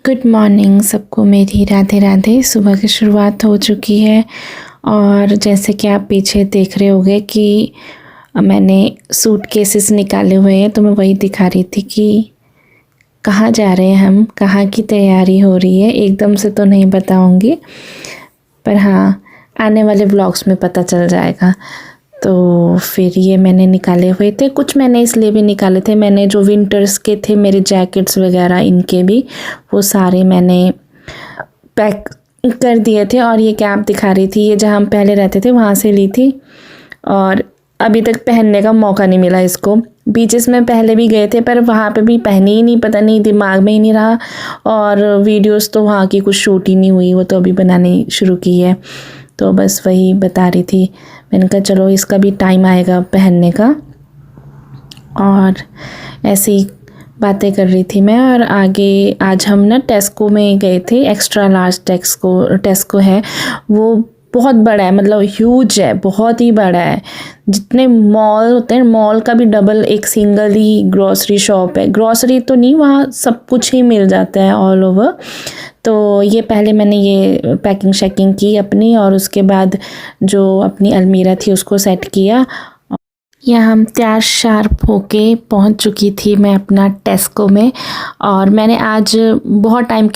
Good morning सबको, मेरी राधे राधे। सुबह की शुरुआत हो चुकी है और जैसे कि आप पीछे देख रहे होंगे कि मैंने सूट केसेस निकाले हुए हैं, तो मैं वही दिखा रही थी कि कहाँ जा रहे हैं हम, कहाँ की तैयारी हो रही है। एकदम से तो नहीं बताऊंगी, पर हाँ आने वाले व्लॉग्स में पता चल जाएगा। तो फिर ये मैंने निकाले हुए थे, कुछ मैंने इसलिए भी निकाले थे, मैंने जो विंटर्स के थे मेरे जैकेट्स वगैरह, इनके भी वो सारे मैंने पैक कर दिए थे। और ये कैप दिखा रही थी, ये जहाँ हम पहले रहते थे वहाँ से ली थी और अभी तक पहनने का मौका नहीं मिला इसको। बीचेस में पहले भी गए थे पर वहाँ पे भी पहनी ही नहीं, पता नहीं दिमाग में ही नहीं रहा। और वीडियोस तो वहाँ की कुछ शूट ही नहीं हुई, वो तो अभी बनानी शुरू की है। तो बस वही बता रही थी, मैंने कहा चलो इसका भी टाइम आएगा पहनने का। और ऐसी बातें कर रही थी मैं। और आगे आज हम ना टेस्को में गए थे, एक्स्ट्रा लार्ज टेस्को है, वो बहुत बड़ा है, मतलब ह्यूज है, बहुत ही बड़ा है। जितने मॉल होते हैं मॉल का भी डबल एक सिंगल ही ग्रॉसरी शॉप है। ग्रॉसरी तो नहीं, वहाँ सब कुछ ही मिल जाता है ऑल ओवर। तो ये पहले मैंने ये पैकिंग शैकिंग की अपनी, और उसके बाद जो अपनी अलमीरा थी उसको सेट किया। यहाँ हम तैयार शार्प होके पहुँच चुकी थी मैं अपना टेस्को में। और मैंने आज बहुत टाइम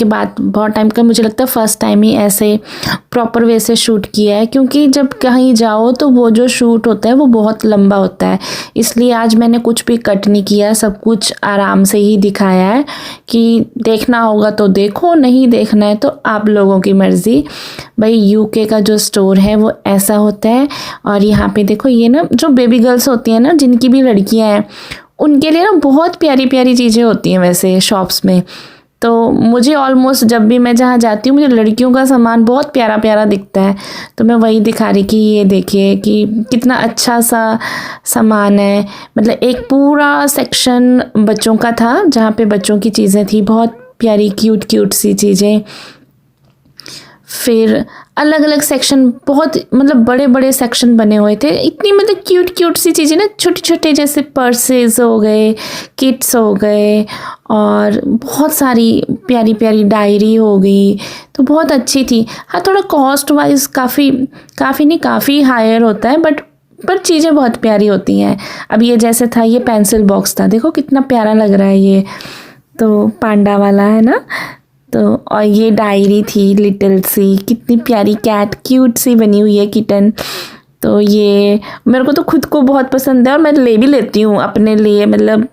का मुझे लगता है फ़र्स्ट टाइम ही ऐसे प्रॉपर वे से शूट किया है, क्योंकि जब कहीं जाओ तो वो जो शूट होता है वो बहुत लंबा होता है। इसलिए आज मैंने कुछ भी कट नहीं किया, सब कुछ आराम से ही दिखाया है कि देखना होगा तो देखो, नहीं देखना है तो आप लोगों की मर्ज़ी। भाई यूके का जो स्टोर है वो ऐसा होता है। और यहाँ पे देखो, ये ना जो बेबी गर्ल्स होती हैं ना, जिनकी भी लड़कियाँ हैं, उनके लिए ना बहुत प्यारी प्यारी चीज़ें होती हैं वैसे शॉप्स में। तो मुझे ऑलमोस्ट जब भी मैं जहाँ जाती हूँ मुझे लड़कियों का सामान बहुत प्यारा प्यारा दिखता है, तो मैं वही दिखा रही कि ये देखिए कि कितना अच्छा सा सामान है। मतलब एक पूरा सेक्शन बच्चों का था जहाँ पे बच्चों की चीज़ें थी, बहुत प्यारी क्यूट सी चीज़ें। फिर अलग अलग सेक्शन, बहुत मतलब बड़े बड़े सेक्शन बने हुए थे, इतनी मतलब क्यूट सी चीज़ें ना, छोटे छोटे जैसे पर्सेस हो गए, किट्स हो गए, और बहुत सारी प्यारी प्यारी डायरी हो गई, तो बहुत अच्छी थी। हाँ थोड़ा कॉस्ट वाइज काफ़ी हायर होता है, पर चीज़ें बहुत प्यारी होती हैं। अब ये जैसे था, ये पेंसिल बॉक्स था, देखो कितना प्यारा लग रहा है, ये तो पांडा वाला है ना। तो और ये डायरी थी लिटिल सी, कितनी प्यारी कैट क्यूट सी बनी हुई है किटन। तो ये मेरे को तो खुद को बहुत पसंद है और मैं ले भी लेती हूँ अपने लिए। मतलब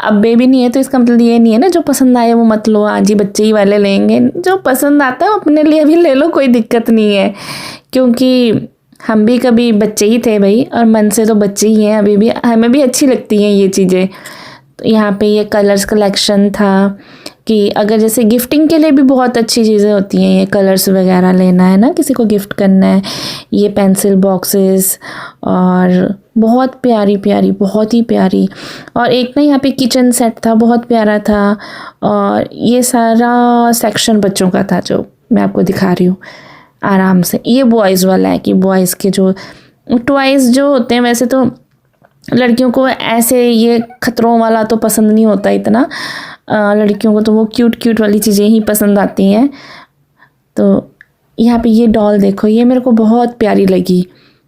अब बेबी नहीं है तो इसका मतलब ये नहीं है ना जो पसंद आए वो मत लो, आज ही बच्चे ही वाले लेंगे। जो पसंद आता है अपने लिए भी ले लो, कोई दिक्कत नहीं है, क्योंकि हम भी कभी बच्चे ही थे भाई, और मन से तो बच्चे ही हैं अभी भी, हमें भी अच्छी लगती हैं ये चीज़ें। तो यहाँ पे ये कलर्स कलेक्शन था कि अगर जैसे गिफ्टिंग के लिए भी बहुत अच्छी चीज़ें होती हैं, ये कलर्स वगैरह लेना है ना, किसी को गिफ्ट करना है। ये पेंसिल बॉक्सेस और बहुत प्यारी बहुत ही प्यारी। और एक ना यहाँ पे किचन सेट था, बहुत प्यारा था। और ये सारा सेक्शन बच्चों का था जो मैं आपको दिखा रही हूँ आराम से। ये बॉयज़ वाला है कि बॉयज़ के जो टॉयज़ जो होते हैं, वैसे तो लड़कियों को ऐसे ये खतरों वाला तो पसंद नहीं होता इतना, लड़कियों को तो वो क्यूट वाली चीज़ें ही पसंद आती हैं। तो यहाँ पे ये डॉल देखो, ये मेरे को बहुत प्यारी लगी,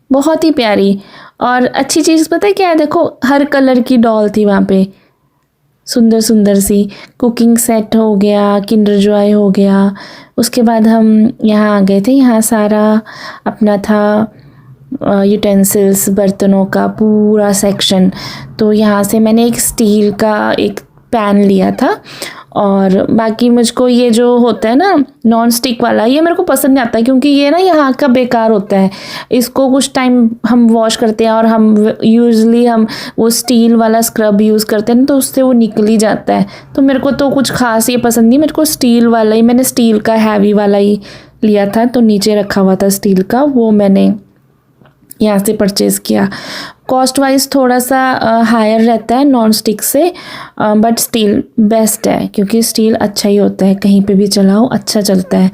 बहुत ही प्यारी। और अच्छी चीज़ पता है क्या है, देखो हर कलर की डॉल थी वहाँ पे, सुंदर सी। कुकिंग सेट हो गया, किंडर जॉय हो गया। उसके बाद हम यहाँ आ गए थे, यहाँ सारा अपना था यूटेंसिल्स, बर्तनों का पूरा सेक्शन। तो यहाँ से मैंने एक स्टील का एक पैन लिया था, और बाकी मुझको ये जो होता है ना नॉन स्टिक वाला, ये मेरे को पसंद नहीं आता, क्योंकि ये ना यहाँ का बेकार होता है। इसको कुछ टाइम हम वॉश करते हैं और हम यूजुअली वो स्टील वाला स्क्रब यूज़ करते हैं ना, तो उससे वो निकल ही जाता है। तो मेरे को तो कुछ खास ये पसंद नहीं, मेरे को स्टील वाला ही, मैंने स्टील का हैवी वाला ही लिया था, तो नीचे रखा हुआ था स्टील का, वो मैंने यहाँ से परचेज़ किया। कॉस्ट वाइज थोड़ा सा हायर रहता है नॉन स्टिक से, बट स्टील बेस्ट है, क्योंकि स्टील अच्छा ही होता है, कहीं पे भी चलाओ अच्छा चलता है।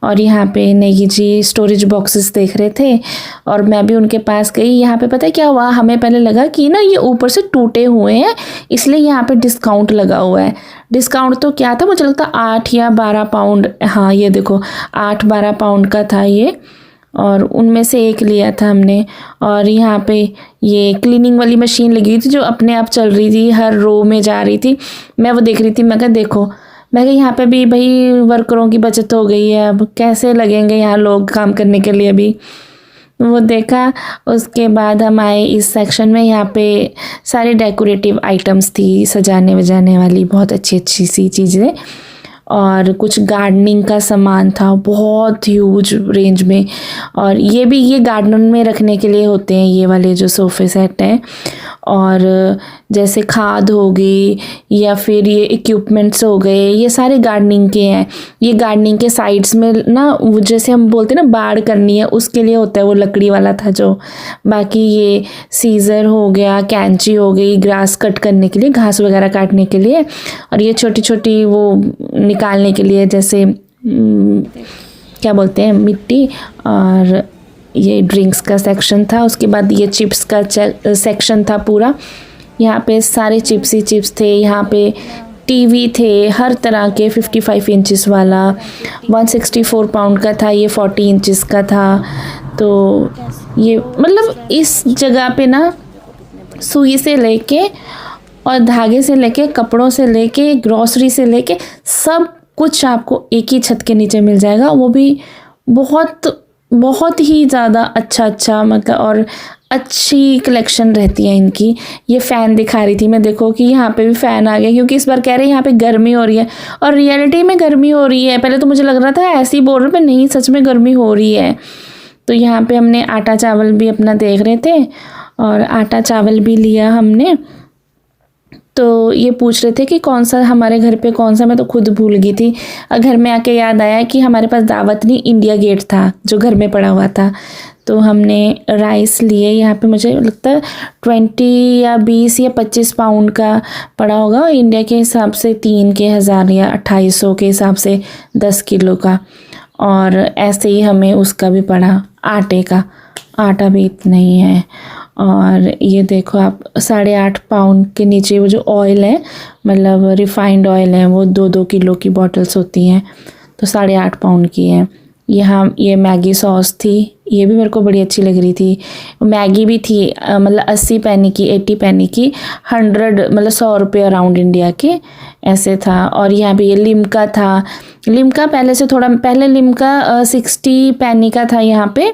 और यहाँ पे नेगी जी स्टोरेज बॉक्सेस देख रहे थे और मैं भी उनके पास गई। यहाँ पे पता है क्या हुआ, हमें पहले लगा कि ना ये ऊपर से टूटे हुए हैं इसलिए यहाँ पे डिस्काउंट लगा हुआ है। डिस्काउंट तो क्या था, मुझे लगता 8 या 12 पाउंड, हाँ ये देखो 8-12 पाउंड का था ये, और उनमें से एक लिया था हमने। और यहाँ पे ये क्लीनिंग वाली मशीन लगी हुई थी जो अपने आप चल रही थी, हर रो में जा रही थी। मैं वो देख रही थी, मैं कहा देखो, मैं कहा यहाँ पे भी भाई वर्करों की बचत हो गई है, अब कैसे लगेंगे यहाँ लोग काम करने के लिए भी। वो देखा। उसके बाद हम आए इस सेक्शन में, यहाँ पे सारे डेकोरेटिव आइटम्स थी, सजाने वजाने वाली बहुत अच्छी अच्छी सी चीज़ें, और कुछ गार्डनिंग का सामान था बहुत ह्यूज रेंज में। और ये गार्डन में रखने के लिए होते हैं ये वाले जो सोफ़े सेट हैं। और जैसे खाद हो गई या फिर ये इक्विपमेंट्स हो गए, ये सारे गार्डनिंग के हैं। ये गार्डनिंग के साइड्स में ना वो जैसे हम बोलते हैं ना बाड़ करनी है, उसके लिए होता है, वो लकड़ी वाला था जो। बाकी ये सीज़र हो गया, कैंची हो गई ग्रास कट करने के लिए, घास वगैरह काटने के लिए। और ये छोटी छोटी वो निकालने के लिए, जैसे क्या बोलते हैं, मिट्टी। और ये ड्रिंक्स का सेक्शन था। उसके बाद ये चिप्स का सेक्शन था पूरा। यहाँ पे सारे चिप्स ही चिप्स थे। यहाँ पे टीवी थे हर तरह के, 55 इंचेस वाला 164 पाउंड का था, ये 40 इंचेस का था। तो ये मतलब इस जगह पे ना सुई से लेके और धागे से लेके, कपड़ों से लेके, ग्रॉसरी से लेके सब कुछ आपको एक ही छत के नीचे मिल जाएगा। वो भी बहुत ही ज़्यादा अच्छा मतलब, और अच्छी कलेक्शन रहती है इनकी। ये फ़ैन दिखा रही थी मैं, देखो कि यहाँ पे भी फ़ैन आ गया, क्योंकि इस बार कह रहे हैं यहाँ पे गर्मी हो रही है, और रियलिटी में गर्मी हो रही है। पहले तो मुझे लग रहा था ऐसे ही बोल रहे, पर नहीं, सच में गर्मी हो रही है। तो यहाँ पे हमने आटा चावल भी अपना देख रहे थे, और आटा चावल भी लिया हमने। तो ये पूछ रहे थे कि कौन सा हमारे घर पे कौन सा, मैं तो खुद भूल गई थी। घर में आके याद आया कि हमारे पास दावत नहीं, इंडिया गेट था जो घर में पड़ा हुआ था। तो हमने राइस लिए। यहाँ पे मुझे लगता है 20 या 20 या 25 पाउंड का पड़ा होगा, इंडिया के हिसाब से 3 के 1000 या 2800 के हिसाब से 10 किलो का। और ऐसे ही हमें उसका भी पड़ा, आटे का। आटा भी इतना ही है। और ये देखो आप 8.5 पाउंड के नीचे वो जो ऑयल है, मतलब रिफाइंड ऑयल है, वो 2-2 किलो की बॉटल्स होती हैं, तो 8.5 पाउंड की है। यहाँ ये मैगी सॉस थी, ये भी मेरे को बड़ी अच्छी लग रही थी। मैगी भी थी, मतलब 80 पैनी की, 80 पैनी की, 100 मतलब 100 रुपये अराउंड इंडिया के, ऐसे था। और यहाँ पे ये लिम्का था। लिम्का पहले से थोड़ा पहले लिम्का 60 पैनी का था यहाँ पे,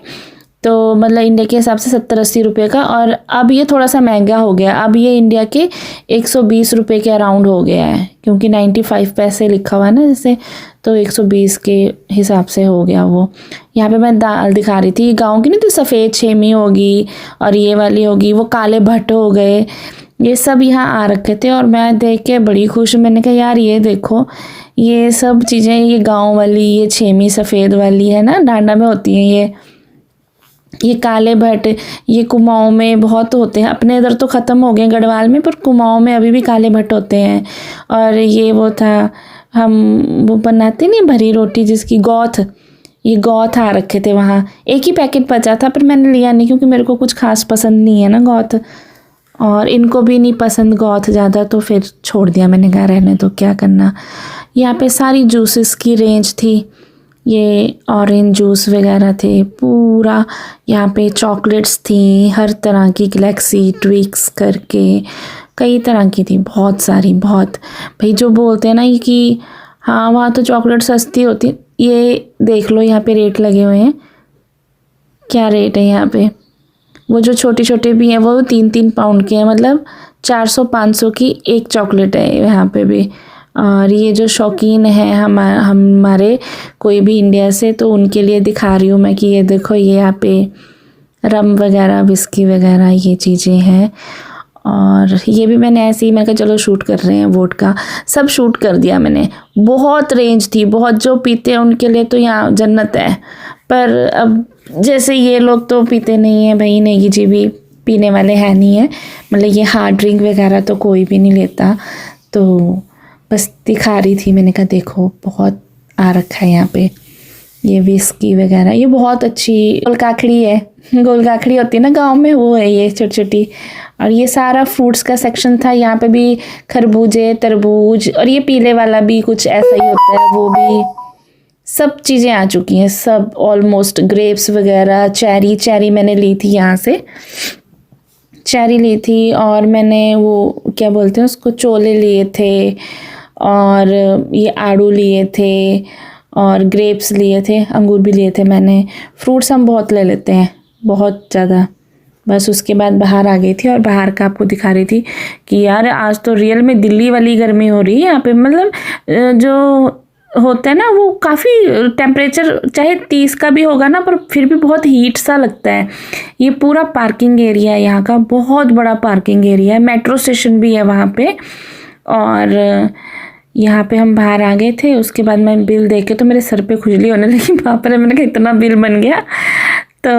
तो मतलब इंडिया के हिसाब से 70-80 रुपये का। और अब ये थोड़ा सा महंगा हो गया, अब ये इंडिया के 120 रुपये के अराउंड हो गया है, क्योंकि 95 पैसे लिखा हुआ है ना जैसे, तो 120 के हिसाब से हो गया वो। यहाँ पे मैं दाल दिखा रही थी, गाँव की नहीं थी, सफ़ेद छेमी होगी और ये वाली होगी, वो काले भट्ट हो गए, ये सब यहाँ आ रखे थे। और मैं देख के बड़ी खुश, मैंने कहा यार ये देखो, ये सब चीज़ें, ये गाँव वाली, ये छेमी सफ़ेद वाली है ना, डांडा में होती हैं ये काले भट्ट, ये कुमाऊं में बहुत होते हैं। अपने इधर तो ख़त्म हो गए गढ़वाल में, पर कुमाऊं में अभी भी काले भट्ट होते हैं। और ये वो था, हम वो बनाते नहीं भरी रोटी जिसकी गौथ, ये गौथ आ रखे थे वहाँ। एक ही पैकेट बचा था, पर मैंने लिया नहीं क्योंकि मेरे को कुछ खास पसंद नहीं है ना गौथ, और इनको भी नहीं पसंद गौथ ज़्यादा, तो फिर छोड़ दिया मैंने, कहा रहने तो क्या करना। यहाँ पे सारी जूसेस की रेंज थी, ये ऑरेंज जूस वगैरह थे पूरा। यहाँ पे चॉकलेट्स थी हर तरह की, गैलेक्सी, ट्विक्स करके कई तरह की थी, बहुत सारी, बहुत। भाई जो बोलते हैं ना ये कि हाँ वहाँ तो चॉकलेट सस्ती होती, ये देख लो यहाँ पे रेट लगे हुए हैं, क्या रेट है यहाँ पे। वो जो छोटे छोटे भी हैं वो 3-3 पाउंड के हैं, मतलब 400-500 की एक चॉकलेट है यहाँ पे भी। और ये जो शौकीन है हमारे कोई भी इंडिया से, तो उनके लिए दिखा रही हूँ मैं कि ये देखो, ये यहाँ पे रम वगैरह, विस्की वगैरह, ये चीज़ें हैं। और ये भी मैंने ऐसे ही, मैं कहा चलो शूट कर रहे हैं, वोडका सब शूट कर दिया मैंने। बहुत रेंज थी, बहुत, जो पीते हैं उनके लिए तो यहाँ जन्नत है। पर अब जैसे ये लोग तो पीते नहीं हैं भाई, नेगी जी भी पीने वाले हैं नहीं है, मतलब ये हार्ड ड्रिंक वगैरह तो कोई भी नहीं लेता, तो बस दिखा रही थी। मैंने कहा देखो बहुत आ रखा है यहाँ पे। ये विस्की वगैरह, ये बहुत अच्छी गोल काकड़ी है, गोल काकड़ी होती है ना गांव में, वो है ये छोटी छोटी। और ये सारा फ्रूट्स का सेक्शन था, यहाँ पे भी खरबूजे, तरबूज, और ये पीले वाला भी कुछ ऐसा ही होता है, वो भी सब चीज़ें आ चुकी हैं, सब ऑलमोस्ट। ग्रेप्स वगैरह, चेरी, चेरी मैंने ली थी यहाँ से, चेरी ली थी। और मैंने वो क्या बोलते हैं उसको, चोले लिए थे, और ये आड़ू लिए थे, और ग्रेप्स लिए थे, अंगूर भी लिए थे मैंने। फ्रूट्स हम बहुत ले लेते हैं, बहुत ज़्यादा। बस उसके बाद बाहर आ गई थी, और बाहर का आपको दिखा रही थी कि यार आज तो रियल में दिल्ली वाली गर्मी हो रही है यहाँ पे। मतलब जो होता है ना वो काफ़ी टेम्परेचर चाहे 30 का भी होगा ना, पर फिर भी बहुत हीट सा लगता है। ये पूरा पार्किंग एरिया है यहाँ का, बहुत बड़ा पार्किंग एरिया है, मेट्रो स्टेशन भी है वहाँ पे। और यहाँ पे हम बाहर आ गए थे, उसके बाद मैं बिल देख के तो मेरे सर पे खुजली होने लगी, बाप रे, मैंने कहा इतना बिल बन गया। तो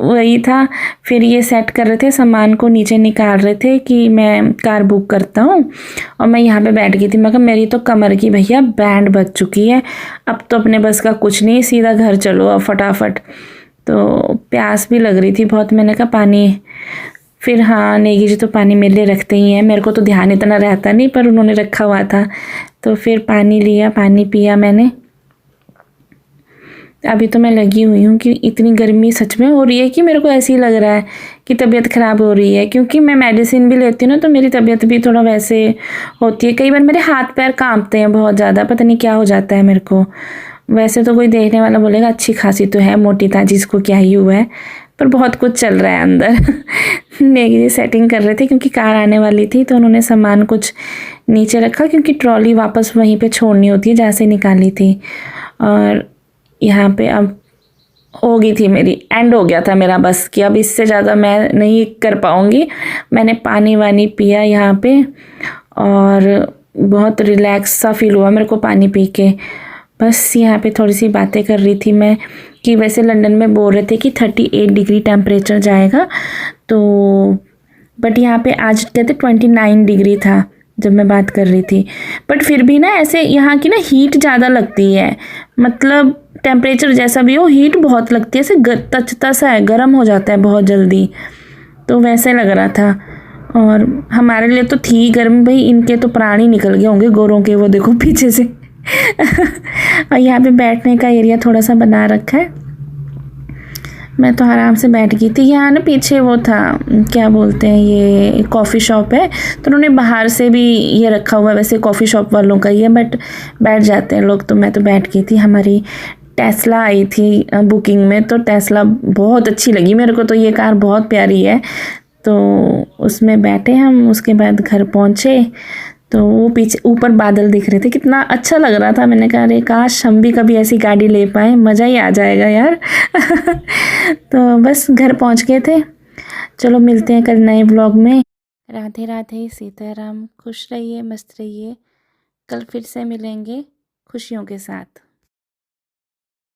वही था। फिर ये सेट कर रहे थे, सामान को नीचे निकाल रहे थे कि मैं कार बुक करता हूँ। और मैं यहाँ पे बैठ गई थी, मैं कहा मेरी तो कमर की भैया बैंड बज चुकी है, अब तो अपने बस का कुछ नहीं, सीधा घर चलो अब फटाफट। तो प्यास भी लग रही थी बहुत, मैंने कहा पानी। फिर हाँ, नेगी जी तो पानी मेरे लिए रखते ही हैं, मेरे को तो ध्यान इतना रहता नहीं, पर उन्होंने रखा हुआ था। तो फिर पानी लिया, पानी पिया मैंने। अभी तो मैं लगी हुई हूँ कि इतनी गर्मी सच में हो रही है कि मेरे को ऐसे ही लग रहा है कि तबीयत ख़राब हो रही है, क्योंकि मैं मेडिसिन भी लेती हूँ ना, तो मेरी तबीयत भी थोड़ा वैसे होती है। कई बार मेरे हाथ पैर कांपते हैं बहुत ज़्यादा, पता नहीं क्या हो जाता है मेरे को। वैसे तो कोई देखने वाला बोलेगा अच्छी खासी तो है, मोटी ताजी, इसको क्या ही हुआ है, पर बहुत कुछ चल रहा है अंदर। नेगी जी सेटिंग कर रहे थे क्योंकि कार आने वाली थी, तो उन्होंने सामान कुछ नीचे रखा, क्योंकि ट्रॉली वापस वहीं पे छोड़नी होती है जहाँ से निकाली थी। और यहाँ पे अब हो गई थी मेरी, एंड हो गया था मेरा बस, कि अब इससे ज़्यादा मैं नहीं कर पाऊँगी। मैंने पानी वानी पिया यहाँ पे, और बहुत रिलैक्स सा फील हुआ मेरे को पानी पी के। बस यहाँ पे थोड़ी सी बातें कर रही थी मैं, कि वैसे लंदन में बोल रहे थे कि 38 डिग्री टेम्परेचर जाएगा, तो बट यहाँ पे आज कहते 29 डिग्री था जब मैं बात कर रही थी। बट फिर भी ना ऐसे यहाँ की ना हीट ज़्यादा लगती है, मतलब टेम्परेचर जैसा भी हो हीट बहुत लगती है, ऐसे तचता सा है, गर्म हो जाता है बहुत जल्दी, तो वैसे लग रहा था। और हमारे लिए तो थी गर्म भाई, इनके तो प्राण ही निकल गए होंगे गोरों के, वो देखो पीछे से। और यहाँ पे बैठने का एरिया थोड़ा सा बना रखा है, मैं तो आराम से बैठ गई थी। यहाँ ना पीछे वो था, क्या बोलते हैं, ये कॉफ़ी शॉप है, तो उन्होंने बाहर से भी ये रखा हुआ है, वैसे कॉफ़ी शॉप वालों का ही है, बट बैठ जाते हैं लोग। तो मैं तो बैठ गई थी। हमारी टेस्ला आई थी बुकिंग में, तो टेस्ला बहुत अच्छी लगी मेरे को, तो ये कार बहुत प्यारी है, तो उसमें बैठे हम। उसके बाद घर पहुँचे तो वो पीछे ऊपर बादल दिख रहे थे, कितना अच्छा लग रहा था। मैंने कहा अरे काश हम भी कभी ऐसी गाड़ी ले पाए, मज़ा ही आ जाएगा यार। तो बस घर पहुंच गए थे। चलो मिलते हैं कल नए ब्लॉग में। राधे राधे, सीताराम, खुश रहिए, मस्त रहिए। कल फिर से मिलेंगे खुशियों के साथ।